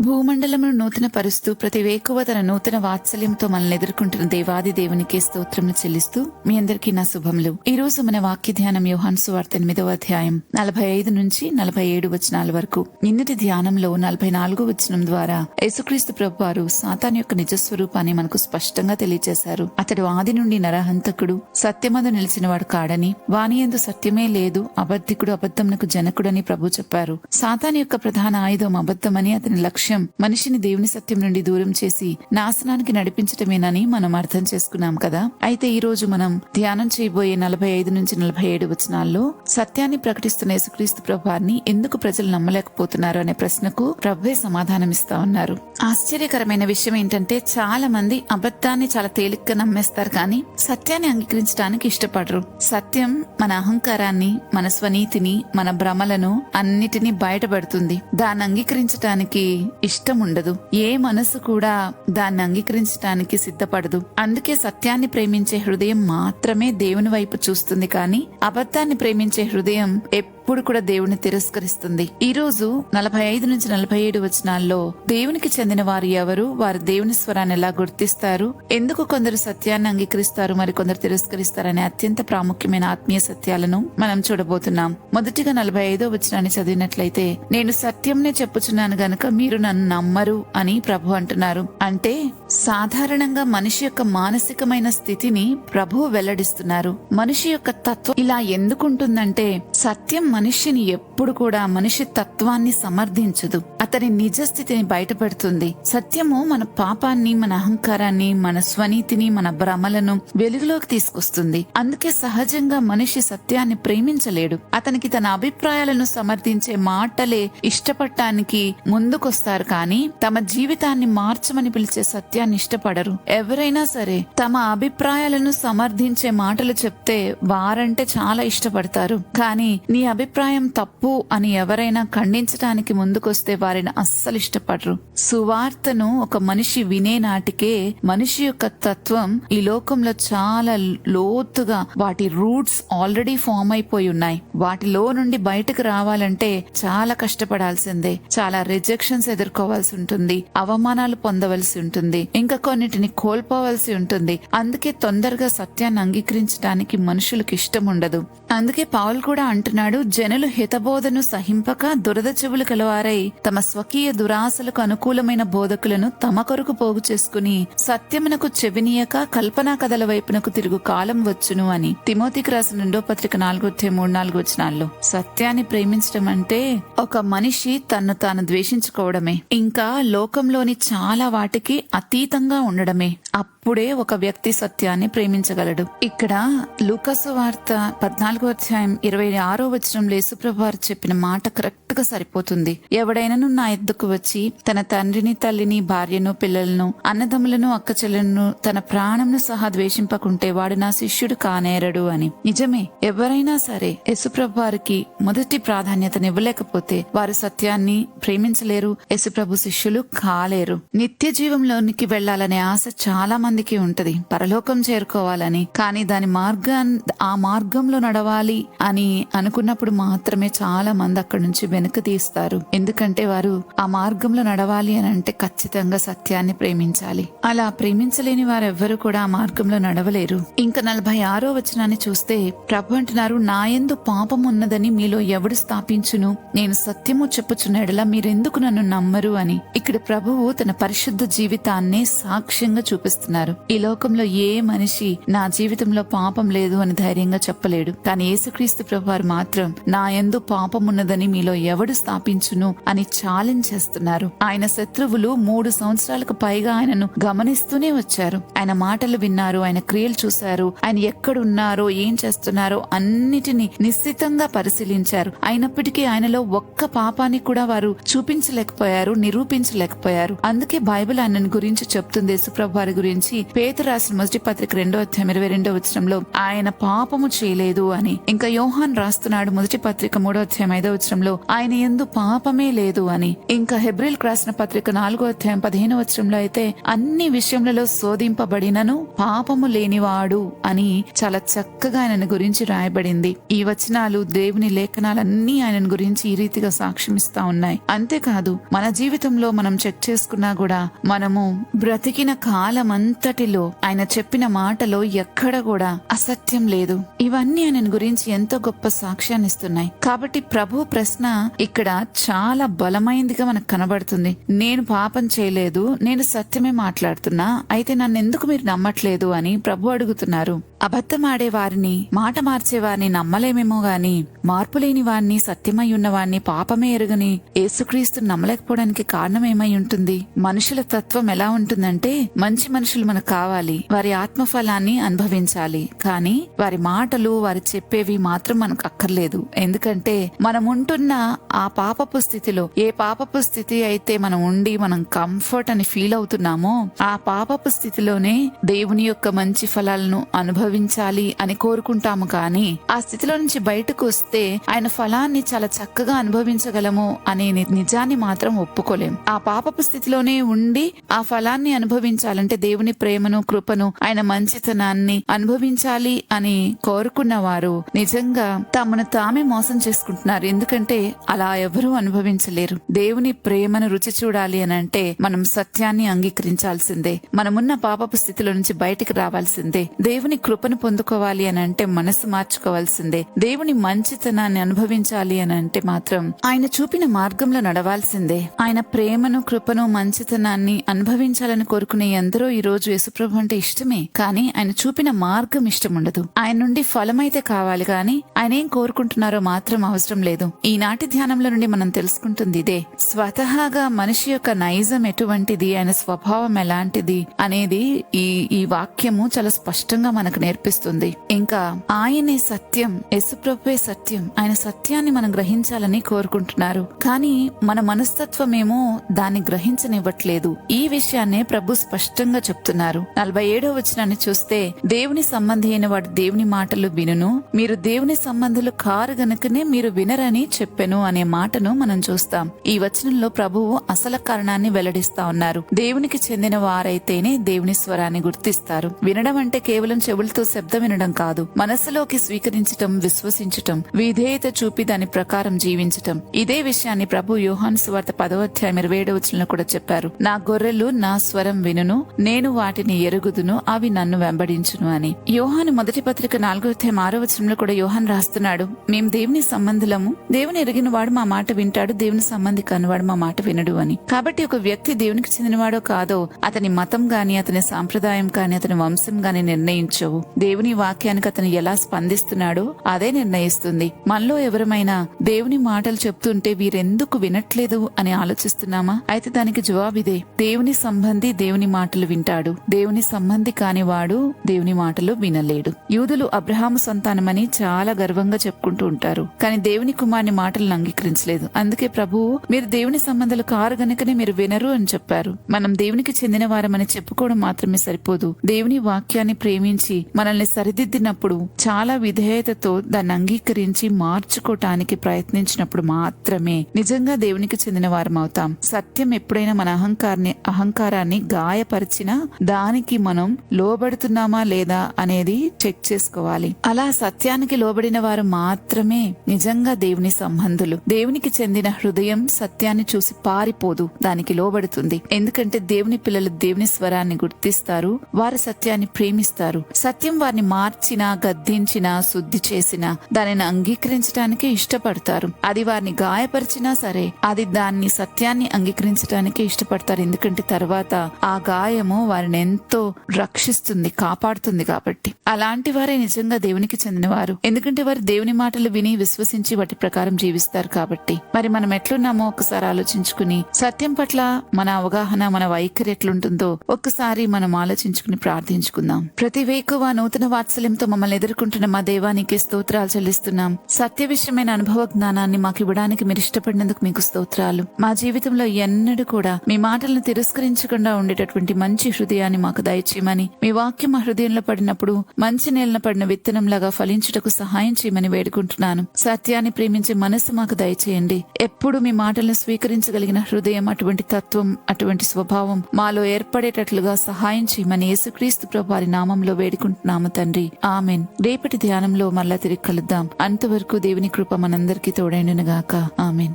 భూమండలమును నూతన పరుస్తూ ప్రతి వేకువ తన నూతన వాత్సల్యంతో మనల్ని ఎదుర్కొంటున్న దేవాది దేవునికి స్తోత్రములు చెల్లిస్తూ మీ అందరికీ నా శుభములు. ఈ రోజు మన వాక్య ధ్యానం యోహాను సువార్త 8వ అధ్యాయం 45 నుంచి 47 వచనాల వరకు. నిన్నటి ధ్యానంలో 44 వచనం ద్వారా యేసుక్రీస్తు ప్రభువారు సాతాను యొక్క నిజస్వరూపాన్ని మనకు స్పష్టంగా తెలియజేశారు. అతడు ఆది నుండి నరహంతకుడు, సత్యమందు నిలిచినవాడు కాడని, వానియందు సత్యమే లేదు, అబద్ధికుడు, అబద్ధమునకు జనకుడని ప్రభు చెప్పారు. సాతాను యొక్క ప్రధాన ఆయుధం అబద్ధమని, అతని లక్ష్యం మనిషిని దేవుని సత్యం నుండి దూరం చేసి నాశనానికి నడిపించటమేనని మనం అర్థం చేసుకున్నాం కదా. అయితే ఈ రోజు మనం ధ్యానం చేయబోయే 45 నుంచి 47 వచనాల్లో సత్యాన్ని ప్రకటిస్తున్న యేసుక్రీస్తు ప్రభువారిని ఎందుకు ప్రజలు నమ్మలేకపోతున్నారు అనే ప్రశ్నకు ప్రభువే సమాధానమిస్తా ఉన్నారు. ఆశ్చర్యకరమైన విషయం ఏంటంటే చాలా మంది అబద్ధాన్ని చాలా తేలిగ్గా నమ్మేస్తారు, కానీ సత్యాన్ని అంగీకరించడానికి ఇష్టపడరు. సత్యం మన అహంకారాన్ని, మన స్వనీతిని, మన భ్రమలను అన్నిటినీ బయటపడుతుంది. దాన్ని అంగీకరించటానికి ఇష్టం ఉండదు. ఏ మనసు కూడా దాన్ని అంగీకరించడానికి సిద్ధపడదు. అందుకే సత్యాన్ని ప్రేమించే హృదయం మాత్రమే దేవుని వైపు చూస్తుంది, కానీ అబద్ధాన్ని ప్రేమించే హృదయం ఎప్పుడు కూడా దేవుని తిరస్కరిస్తుంది. ఈ రోజు 45 నుంచి 47 వచనాల్లో దేవునికి చెందిన వారు ఎవరు, వారు దేవుని స్వరాన్ని ఎలా గుర్తిస్తారు, ఎందుకు కొందరు సత్యాన్ని అంగీకరిస్తారు, మరి కొందరు తిరస్కరిస్తారనే అత్యంత ప్రాముఖ్యమైన ఆత్మీయ సత్యాలను మనం చూడబోతున్నాం. మొదటిగా 45వ వచనాన్ని చదివినట్లయితే, నేను సత్యంనే చెప్పుచున్నాను గనుక మీరు నన్ను నమ్మరు అని ప్రభు అంటున్నారు. అంటే సాధారణంగా మనిషి యొక్క మానసికమైన స్థితిని ప్రభువు వెల్లడిస్తున్నారు. మనిషి యొక్క తత్వం ఇలా ఎందుకుంటుందంటే, సత్యం మనిషిని ఎప్పుడు కూడా మనిషి తత్వాన్ని సమర్థించదు, అతని నిజ స్థితిని బయటపెడుతుంది. సత్యము మన పాపాన్ని, మన అహంకారాన్ని, మన స్వనీతిని, మన భ్రమలను వెలుగులోకి తీసుకొస్తుంది. అందుకే సహజంగా మనిషి సత్యాన్ని ప్రేమించలేడు. అతనికి తన అభిప్రాయాలను సమర్థించే మాటలే ఇష్టపడటానికి ముందుకొస్తారు, కానీ తమ జీవితాన్ని మార్చమని పిలిచే సత్యాన్ని ఇష్టపడరు. ఎవరైనా సరే తమ అభిప్రాయాలను సమర్థించే మాటలు చెప్తే వారంటే చాలా ఇష్టపడతారు, కానీ నీ అభిప్రాయం తప్పు అని ఎవరైనా ఖండించడానికి ముందుకొస్తే వారిని అస్సలు ఇష్టపడరు. సువార్తను ఒక మనిషి వినే నాటికే మనిషి యొక్క తత్వం ఈ లోకంలో చాలా లోతుగా వాటి రూట్స్ ఆల్రెడీ ఫామ్ అయిపోయి ఉన్నాయి. వాటిలో నుండి బయటకు రావాలంటే చాలా కష్టపడాల్సిందే, చాలా రిజెక్షన్స్ ఎదుర్కోవాల్సి ఉంటుంది, అవమానాలు పొందవలసి ఉంటుంది, ఇంకా కొన్నిటిని కోల్పోవలసి ఉంటుంది. అందుకే తొందరగా సత్యాన్ని అంగీకరించడానికి మనుషులకు ఇష్టం ఉండదు. అందుకే పౌలు కూడా అంటున్నాడు, జనులు హితబోధను సహింపక దురద చెవులు కలవారై తమ స్వకీయ దురాశలకు అనుకూలమైన బోధకులను తమ కొరకు పోగు చేసుకుని సత్యమునకు చెవినీయక కల్పనా కథల వైపునకు తిరుగు కాలం వచ్చును అని తిమోతికి రాసిన 2వ పత్రిక 4:3-4 వచనాల్లో. సత్యాన్ని ప్రేమించడం అంటే ఒక మనిషి తన్ను తాను ద్వేషించుకోవడమే, ఇంకా లోకంలోని చాలా వాటికి అతీతంగా ఉండడమే. అప్పుడే ఒక వ్యక్తి సత్యాన్ని ప్రేమించగలడు. ఇక్కడ లూకాసు వార్త 14వ అధ్యాయం 26వ వచనంలో యేసుప్రభు వారు చెప్పిన మాట కరెక్ట్ గా సరిపోతుంది. ఎవడైనను నా ఎద్దుకు వచ్చి తన తండ్రిని, తల్లిని, భార్యను, పిల్లలను, అన్నదమ్ములను, అక్కచెల్లెలను, తన ప్రాణంను సహా ద్వేషింపకుంటే వాడు నా శిష్యుడు కానేరడు అని. నిజమే, ఎవరైనా సరే యేసుప్రభు వారికి మొదటి ప్రాధాన్యతనివ్వలేకపోతే వారు సత్యాన్ని ప్రేమించలేరు, యేసుప్రభు శిష్యులు కాలేరు. నిత్య జీవంలోనికి వెళ్లాలనే ఆశ చాలా మందికి ఉంటది, పరలోకం చేరుకోవాలని. కానీ ఆ మార్గంలో నడవాలి అని అనుకున్నప్పుడు మాత్రమే చాలా మంది అక్కడి నుంచి వెనుక తీస్తారు. ఎందుకంటే వారు ఆ మార్గంలో నడవాలి అని అంటే ఖచ్చితంగా సత్యాన్ని ప్రేమించాలి. అలా ప్రేమించలేని వారెవ్వరూ కూడా ఆ మార్గంలో నడవలేరు. ఇంకా 46వ వచనాన్ని చూస్తే ప్రభు అంటున్నారు, నా యందు పాపం ఉన్నదని మీలో ఎవడు స్థాపించును, నేను సత్యము చెప్పుచున్న ఎడల మీరెందుకు నన్ను నమ్మరు అని. ఇక్కడ ప్రభువు తన పరిశుద్ధ జీవితాన్నే సాక్ష్యంగా చూపిస్తున్నారు. ఈ లోకంలో ఏ మనిషి నా జీవితంలో పాపం లేదు అని ధైర్యంగా చెప్పలేడు, కానీ యేసుక్రీస్తు ప్రభువారు మాత్రం నా యందు పాపం ఉన్నదని మీలో ఎవడు స్థాపించును అని ఛాలెంజ్ చేస్తున్నారు. ఆయన శత్రువులు 3 సంవత్సరాలకు పైగా ఆయనను గమనిస్తూనే వచ్చారు. ఆయన మాటలు విన్నారు, ఆయన క్రియలు చూశారు, ఆయన ఎక్కడున్నారో, ఏం చేస్తున్నారో అన్నిటినీ నిశ్చితంగా పరిశీలించారు. అయినప్పటికీ ఆయనలో ఒక్క పాపాన్ని కూడా వారు చూపించలేకపోయారు, నిరూపించలేకపోయారు. అందుకే బైబిల్ ఆయనను గురించి చెప్తుంది. యేసుప్రభు వారి గురించి పేతురు రాసిన మొదటి పత్రిక 2వ అధ్యాయం 22వ వచనంలో ఆయన పాపము చేయలేదు అని. ఇంకా యోహాన్ రాస్తున్నాడు మొదటి పత్రిక 3వ అధ్యాయం 5వ వచనంలో ఆయన యందు పాపమే లేదు అని, ఇంకా హెబ్రీయులకు రాసిన పత్రిక 4వ అధ్యాయం 15వ వచనంలో అయితే అన్ని విషయములలో శోధింపబడినను పాపము లేనివాడు అని చాలా చక్కగా ఆయనను గురించి రాయబడింది. ఈ వచనాలు దేవుని లేఖనాలన్నీ ఆయనను గురించి ఈ రీతిగా సాక్ష్యమిస్తా ఉన్నాయి. అంతేకాదు మన జీవితంలో మనం చెక్ చేసుకున్నా కూడా మనము బ్రతికిన కాలమంతటిలో ఆయన చెప్పిన మాటలో ఎక్కడ కూడా అసత్యం లేదు. ఇవన్నీ ఆయన గురించి ఎంతో గొప్ప సాక్ష్యాన్ని ఇస్తున్నాయి. కాబట్టి ప్రభు ప్రశ్న ఇక్కడ చాలా బలమైందిగా మనకు కనబడుతుంది. నేను పాపం చేయలేదు, నేను సత్యమే మాట్లాడుతున్నా, అయితే నన్ను ఎందుకు మీరు నమ్మట్లేదు అని ప్రభు అడుగుతున్నారు. అబద్ధమాడే వారిని, మాట మార్చే వారిని నమ్మలేమేమో గాని మార్పులేని వారిని, సత్యమై ఉన్న వారిని, పాపమే ఎరుగని యేసుక్రీస్తు నమ్మలేకపోవడానికి కారణం ఏమై ఉంటుంది? మనుషుల తత్వం ఎలా ఉంటుందంటే, మంచి మనుషులు మనకు కావాలి, వారి ఆత్మఫలాన్ని అనుభవించాలి, కానీ వారి మాటలు, వారి చెప్పేవి మాత్రం మనకు అక్కర్లేదు. ఎందుకంటే మనం ఉంటున్న ఆ పాపపు స్థితిలో, ఏ పాపపు స్థితి అయితే మనం ఉండి మనం కంఫర్ట్ అని ఫీల్ అవుతున్నామో ఆ పాపపు స్థితిలోనే దేవుని యొక్క మంచి ఫలాలను అనుభవించాలి అని కోరుకుంటాము. కానీ ఆ స్థితిలో నుంచి బయటకు వస్తే ఆయన ఫలాన్ని చాలా చక్కగా అనుభవించగలము అనే నిజాన్ని మాత్రం ఒప్పుకోలేం. ఆ పాపపు స్థితిలోనే ఉండి ఆ ఫలాన్ని అనుభవించాలంటే, దేవుని ప్రేమను, కృపను, ఆయన మంచితనాన్ని అనుభవించాలి అని కోరుకున్న వారు నిజంగా తమను తామే మోసం చేసుకుంటున్నారు. ఎందుకంటే అలా ఎవరూ అనుభవించలేరు. దేవుని ప్రేమను రుచి చూడాలి అని అంటే మనం సత్యాన్ని అంగీకరించాల్సిందే. మనమున్న పాపపు స్థితిలో నుంచి బయటికి రావాల్సిందే. దేవుని కృపను పొందుకోవాలి అని అంటే మనసు మార్చుకోవాల్సిందే. దేవుని మంచితనాన్ని అనుభవించాలి అని అంటే మాత్రం ఆయన చూపిన మార్గంలో నడవాల్సిందే. ఆయన ప్రేమను, కృపను, మంచితనాన్ని అనుభవించాలని కోరుకునే ఎందరో ఈ రోజు యేసుప్రభు అంటే ఇష్టమే, కానీ ఆయన చూపిన మార్గం ఇష్టం ఉండదు. ఆయన నుండి ఫలమైతే కావాలి, కానీ ఆయన ఏం కోరుకుంటున్నారో మాత్రం అవసరం లేదు. ఈనాటి ధ్యానంలో నుండి మనం తెలుసుకుంటుంది ఇదే. స్వతహాగా మనిషి యొక్క నైజం ఎటువంటిది, ఆయన స్వభావం ఎలాంటిది అనేది ఈ వాక్యము చాలా స్పష్టంగా మనకు నేర్పిస్తుంది. ఇంకా ఆయనే సత్యం, యేసుప్రభువే సత్యం. ఆయన సత్యాన్ని మనం గ్రహించాలని కోరుకుంటున్నారు, కానీ మన మనస్తత్వమేమో దాన్ని గ్రహించనివ్వట్లేదు. ఈ విషయాన్నే ప్రభు స్పష్టంగా చెప్తున్నారు. 47వ వచనాన్ని చూస్తే, దేవుని సంబంధి అయిన వాడు దేవుని మాటలు వినును, మీరు దేవుని సంబంధులు కారు గనుకనే మీరు వినరని చెప్పెను అనే మాటను మనం చూస్తాం. ఈ వచనంలో ప్రభువు అసలు కారణాన్ని వెల్లడిస్తా ఉన్నారు. దేవునికి చెందిన వారైతేనే దేవుని స్వరాన్ని గుర్తిస్తారు. వినడం అంటే కేవలం చెవులతో శబ్దం వినడం కాదు, మనస్సులోకి స్వీకరించటం, విశ్వసించటం, విధేయత చూపి దాని ప్రకారం జీవించటం. ఇదే విషయాన్ని ప్రభు యోహాను సువార్త 10వ అధ్యాయం 27వ వచనంలో కూడా చెప్పారు. నా గొర్రెలు నా స్వరం వినును, నేను వాటిని ఎరుగుదును, అవి నన్ను వెంబడించును అని. యోహాను మొదటి పత్రిక 4వ అధ్యాయం 6వ వచనంలో కూడా యోహాను రాస్తున్నాడు, మేము దేవుని సంబంధులము, దేవుని ఎరిగిన వాడు మా మాట వింటాడు, దేవుని సంబంధి కానివాడు మా మాట వినడు అని. కాబట్టి ఒక వ్యక్తి దేవునికి చెందినవాడో కాదో అతని మతం గాని, అతని సాంప్రదాయం కాని, అతని వంశం గాని నిర్ణయించవు. దేవుని వాక్యానికి అతను ఎలా స్పందిస్తున్నాడో అదే నిర్ణయిస్తుంది. మనలో ఎవరమైనా దేవుని మాటలు చెప్తుంటే వీరెందుకు వినట్లేదు అని ఆలోచిస్తున్నామా? అయితే దానికి జవాబిదే. దేవుని సంబంధి దేవుని మాటలు వింటాడు, దేవుని సంబంధి కానివాడు దేవుని మాటలు వినలేడు. యూదులు అబ్రహాము సంతానమని చాలా గర్వంగా చెప్పుకుంటూ ఉంటారు, కానీ దేవుని కుమారుని మాటలను అంగీకరించలేదు. అందుకే ప్రభువు మీరు దేవుని సంబంధాలు కారు గనుకనే మీరు వినరు అని చెప్పారు. మనం దేవునికి చెందిన వారమని చెప్పుకోవడం మాత్రమే సరిపోదు. దేవుని వాక్యాన్ని ప్రేమించి మనల్ని సరిదిద్దినప్పుడు, చాలా విధేయతతో దాన్ని అంగీకరించి మార్చుకోవటానికి ప్రయత్నించినప్పుడు మాత్రమే నిజంగా దేవునికి చెందిన వారం అవుతాం. సత్యం ఎప్పుడైనా మన అహంకారాన్ని గాయపరిచినా దానికి మనం లోబడుతున్నామా లేదా అనేది చెక్ చేసుకోవాలి. అలా సత్యానికి లోబడిన వారు మాత్రమే నిజంగా దేవుని సంబంధులు. దేవునికి చెందిన హృదయం సత్యాన్ని చూసి పారిపోదు, దానికి లోబడుతుంది. ఎందుకంటే దేవుని పిల్లలు దేవుని స్వరాన్ని గుర్తిస్తారు, వారు సత్యాన్ని ప్రేమిస్తారు. సత్యం వారిని మార్చినా, గద్దించినా, శుద్ధి చేసినా దానిని అంగీకరించడానికి ఇష్టపడతారు. అది వారిని గాయపరిచినా సరే అది దాన్ని సత్యాన్ని అంగీకరించడానికి ఇష్టపడతారు. ఎందుకంటే తర్వాత ఆ గాయము వారిని ఎంతో రక్షిస్తుంది, కాపాడుతుంది. కాబట్టి అలాంటి వారే నిజంగా దేవునికి చెందినవారు. ఎందుకంటే వారు దేవుని మాటలు విని విశ్వసించి వాటి ప్రకారం జీవిస్తారు. కాబట్టి మరి మనం ఎట్లున్నామో ఒకసారి ఆలోచించుకుని, సత్యం పట్ల మన అవగాహన, మన వైఖరి ఎట్లుంటుందో ఒక్కసారి మనం ఆలోచించుకుని ప్రార్థించుకుందాం. ప్రతి వేకువ ప్రభువా, నూతన వాత్సల్యంతో మమ్మల్ని ఎదుర్కొంటున్న మా దేవానికి స్తోత్రాలు చెల్లిస్తున్నాం. సత్య విషయమైన అనుభవ జ్ఞానాన్ని మాకు ఇవ్వడానికి మీరు ఇష్టపడినందుకు మీకు స్తోత్రాలు. మా జీవితంలో ఎన్నడూ కూడా మీ మాటలను తిరస్కరించకుండా ఉండేటటువంటి మంచి హృదయాన్ని మాకు దయచేయమని, మీ వాక్యం మా హృదయంలో పడినప్పుడు మంచి నేలన పడిన విత్తనంలాగా ఫలించుటకు సహాయం చేయమని వేడుకుంటున్నాను. సత్యాన్ని ప్రేమించే మనసు మాకు దయచేయండి. ఎప్పుడు మీ మాటలను స్వీకరించగలిగిన హృదయం, అటువంటి తత్వం, అటువంటి స్వభావం మాలో ఏర్పడేటట్లుగా సహాయం చేయమని యేసుక్రీస్తు ప్రభు వారి నామంలో వేడుకుంటున్నాము తండ్రి. ఆమెన్. రేపటి ధ్యానంలో మరలా తిరిగి కలుద్దాం. అంతవరకు దేవుని కృప మనందరికీ తోడైనగాక. ఆమెన్.